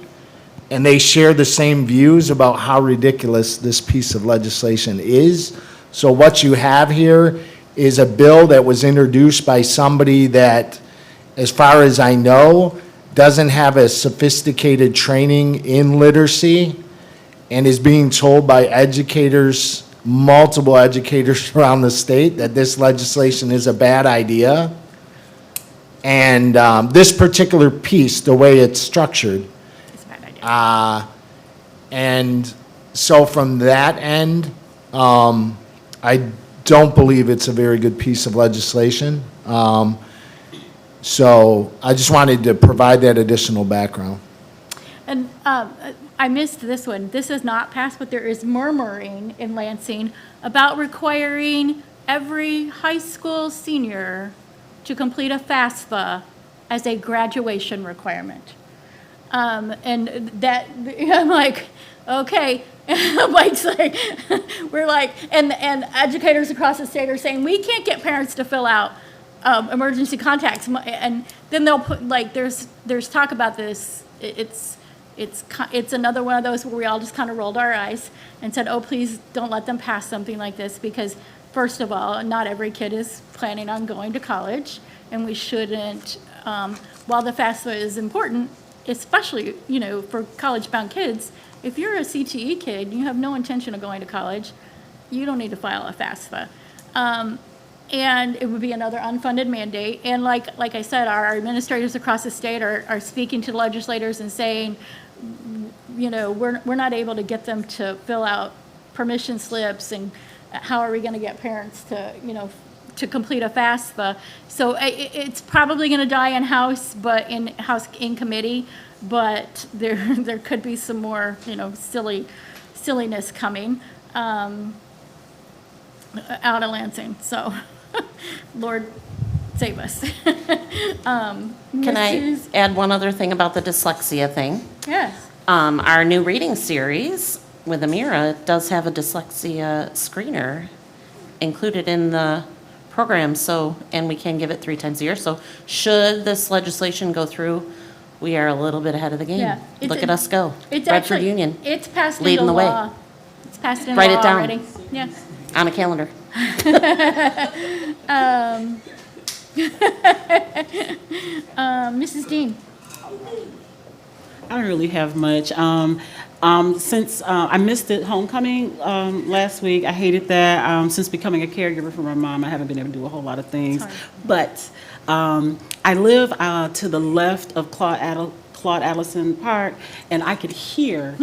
[SPEAKER 4] and they share the same views about how ridiculous this piece of legislation is. So what you have here is a bill that was introduced by somebody that, as far as I know, doesn't have a sophisticated training in literacy, and is being told by educators, multiple educators around the state, that this legislation is a bad idea. And this particular piece, the way it's structured.
[SPEAKER 1] It's a bad idea.
[SPEAKER 4] And so from that end, I don't believe it's a very good piece of legislation. So I just wanted to provide that additional background.
[SPEAKER 1] And I missed this one. This is not passed, but there is murmuring in Lansing about requiring every high school senior to complete a FAFSA as a graduation requirement. And that, I'm like, okay. Mike's like, we're like, and educators across the state are saying, we can't get parents to fill out emergency contacts. And then they'll put, like, there's talk about this. It's another one of those where we all just kind of rolled our eyes and said, oh, please don't let them pass something like this, because first of all, not every kid is planning on going to college, and we shouldn't, while the FAFSA is important, especially, for college-bound kids, if you're a CTE kid, you have no intention of going to college, you don't need to file a FAFSA. And it would be another unfunded mandate. And like I said, our administrators across the state are speaking to legislators and saying, we're not able to get them to fill out permission slips, and how are we going to get parents to complete a FAFSA? So it's probably going to die in-house, but in committee, but there could be some more, silliness coming out of Lansing. So, Lord, save us.
[SPEAKER 5] Can I add one other thing about the dyslexia thing?
[SPEAKER 1] Yes.
[SPEAKER 5] Our new reading series with Amira does have a dyslexia screener included in the program, and we can give it 3 times a year. So should this legislation go through, we are a little bit ahead of the game.
[SPEAKER 1] Yeah,
[SPEAKER 5] Look at us go.
[SPEAKER 1] It's
[SPEAKER 5] Redford
[SPEAKER 1] actually,
[SPEAKER 5] Union,
[SPEAKER 1] it's passed
[SPEAKER 5] leading
[SPEAKER 1] into
[SPEAKER 5] the way.
[SPEAKER 1] law. It's passed into
[SPEAKER 5] Write
[SPEAKER 1] law
[SPEAKER 5] it down.
[SPEAKER 1] already. Yeah.
[SPEAKER 5] On a calendar.
[SPEAKER 1] Mrs. Dean.
[SPEAKER 15] I don't really have much. Since I missed it homecoming last week, I hated that. Since becoming a caregiver for my mom, I haven't been able to do a whole lot of things. But I live to the left of Claude Addison Park, and I could hear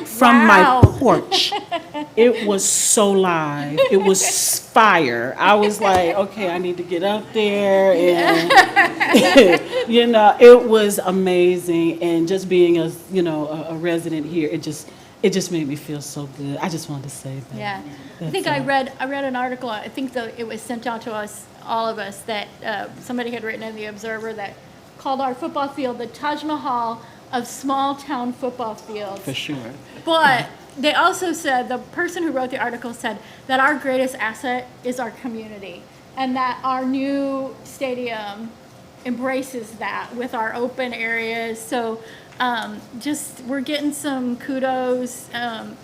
[SPEAKER 15] from my porch. It was so live. It was fire. I was like, okay, I need to get up there, and it was amazing. And just being a resident here, it just made me feel so good. I just wanted to say that.
[SPEAKER 1] Yeah, I think I read an article. I think it was sent out to us, all of us, that somebody had written in the Observer that called our football field the Taj Mahal of small town football fields.
[SPEAKER 15] For sure.
[SPEAKER 1] But they also said, the person who wrote the article said that our greatest asset is our community, and that our new stadium embraces that with our open areas. So we're getting some kudos.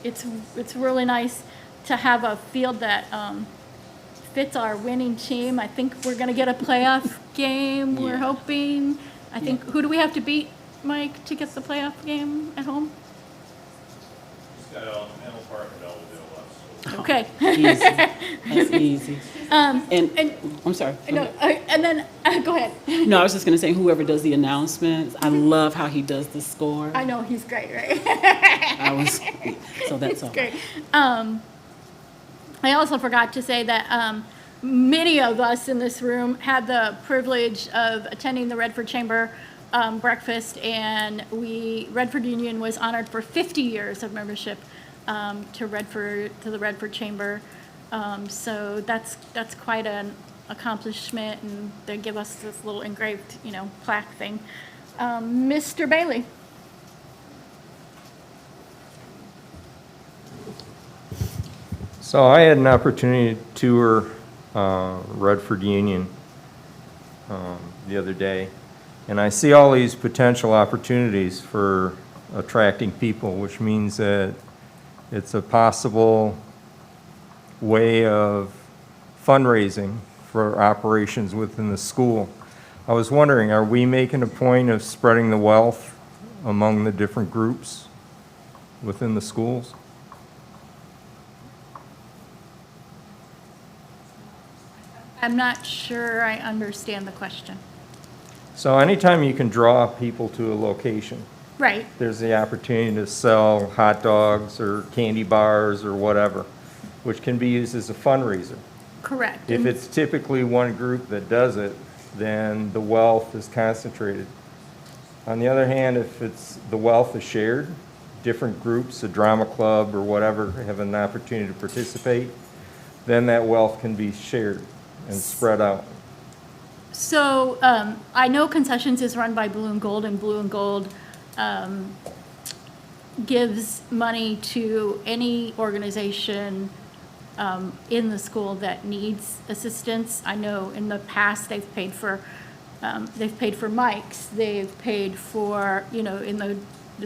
[SPEAKER 1] It's really nice to have a field that fits our winning team. I think we're going to get a playoff game, we're hoping. I think, who do we have to beat, Mike, to get the playoff game at home?
[SPEAKER 10] Just got Mental Park and Belvedere left.
[SPEAKER 1] Okay.
[SPEAKER 15] Easy. That's easy. And, I'm sorry.
[SPEAKER 1] No, and then, go ahead.
[SPEAKER 15] No, I was just gonna say, whoever does the announcements, I love how he does the score.
[SPEAKER 1] I know, he's great, right?
[SPEAKER 15] So that's all.
[SPEAKER 1] Great. I also forgot to say that many of us in this room had the privilege of attending the Redford Chamber breakfast, and Redford Union was honored for 50 years of membership to the Redford Chamber. So that's quite an accomplishment, and they give us this little engraved, plaque thing. Mr. Bailey.
[SPEAKER 16] So I had an opportunity to tour Redford Union the other day, and I see all these potential opportunities for attracting people, which means that it's a possible way of fundraising for operations within the school. I was wondering, are we making a point of spreading the wealth among the different groups within the schools?
[SPEAKER 1] I'm not sure I understand the question.
[SPEAKER 16] So anytime you can draw people to a location,
[SPEAKER 1] Right.
[SPEAKER 16] there's the opportunity to sell hot dogs or candy bars or whatever, which can be used as a fundraiser.
[SPEAKER 1] Correct.
[SPEAKER 16] If it's typically one group that does it, then the wealth is concentrated. On the other hand, if the wealth is shared, different groups, a drama club or whatever, have an opportunity to participate, then that wealth can be shared and spread out.
[SPEAKER 1] So I know concessions is run by Blue and Gold, and Blue and Gold gives money to any organization in the school that needs assistance. I know in the past they've paid for mics, they've paid for, in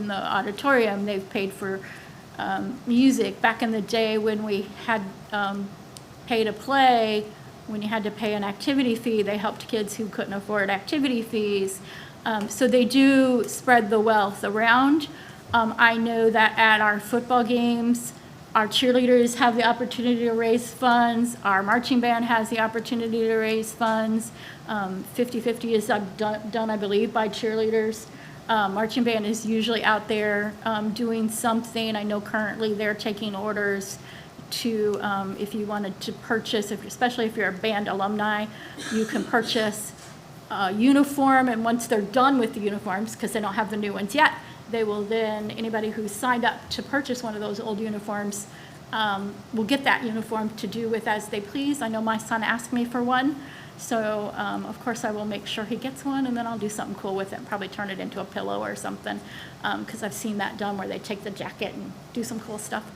[SPEAKER 1] the auditorium, they've paid for music. Back in the day when we had pay to play, when you had to pay an activity fee, they helped kids who couldn't afford activity fees. So they do spread the wealth around. I know that at our football games, our cheerleaders have the opportunity to raise funds. Our marching band has the opportunity to raise funds. 50-50 is done, I believe, by cheerleaders. Marching band is usually out there doing something. I know currently they're taking orders to, if you wanted to purchase, especially if you're a band alumni, you can purchase a uniform, and once they're done with the uniforms, because they don't have the new ones yet, they will then, anybody who's signed up to purchase one of those old uniforms will get that uniform to do with as they please. I know my son asked me for one, so of course I will make sure he gets one, and then I'll do something cool with it, probably turn it into a pillow or something, because I've seen that done where they take the jacket and do some cool stuff.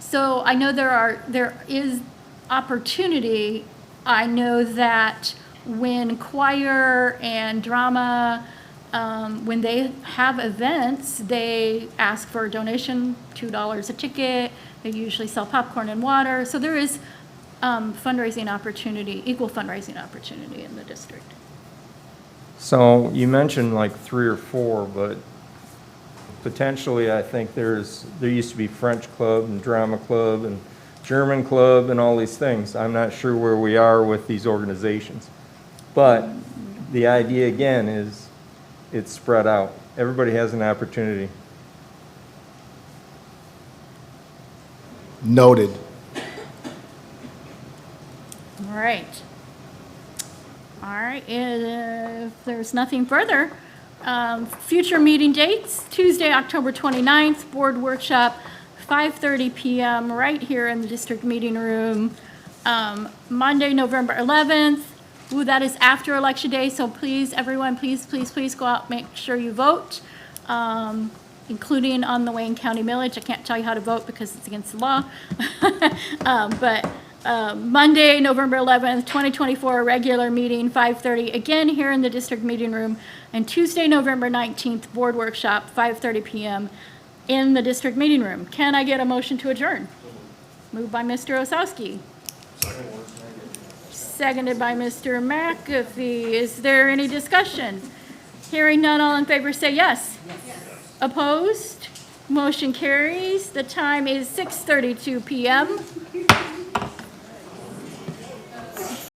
[SPEAKER 1] So I know there is opportunity. I know that when choir and drama, when they have events, they ask for a donation, $2 a ticket. They usually sell popcorn and water. So there is fundraising opportunity, equal fundraising opportunity in the district.
[SPEAKER 16] So you mentioned like 3 or 4, but potentially I think there used to be French club and drama club and German club and all these things. I'm not sure where we are with these organizations. But the idea again is it's spread out. Everybody has an opportunity.
[SPEAKER 4] Noted.
[SPEAKER 1] All right. All right, if there's nothing further, future meeting dates, Tuesday, October 29th, board workshop, 5:30 p.m. right here in the district meeting room. Monday, November 11th, ooh, that is after Election Day, so please, everyone, please go out, make sure you vote, including on the Wayne County millage. I can't tell you how to vote because it's against the law. But Monday, November 11th, 2024, regular meeting, 5:30, again here in the district meeting room. And Tuesday, November 19th, board workshop, 5:30 p.m. in the district meeting room. Can I get a motion to adjourn? Moved by Mr. Osowski. Seconded by Mr. McAfee. Is there any discussion? Hearing none, all in favor say yes. Opposed? Motion carries. The time is 6:32 PM.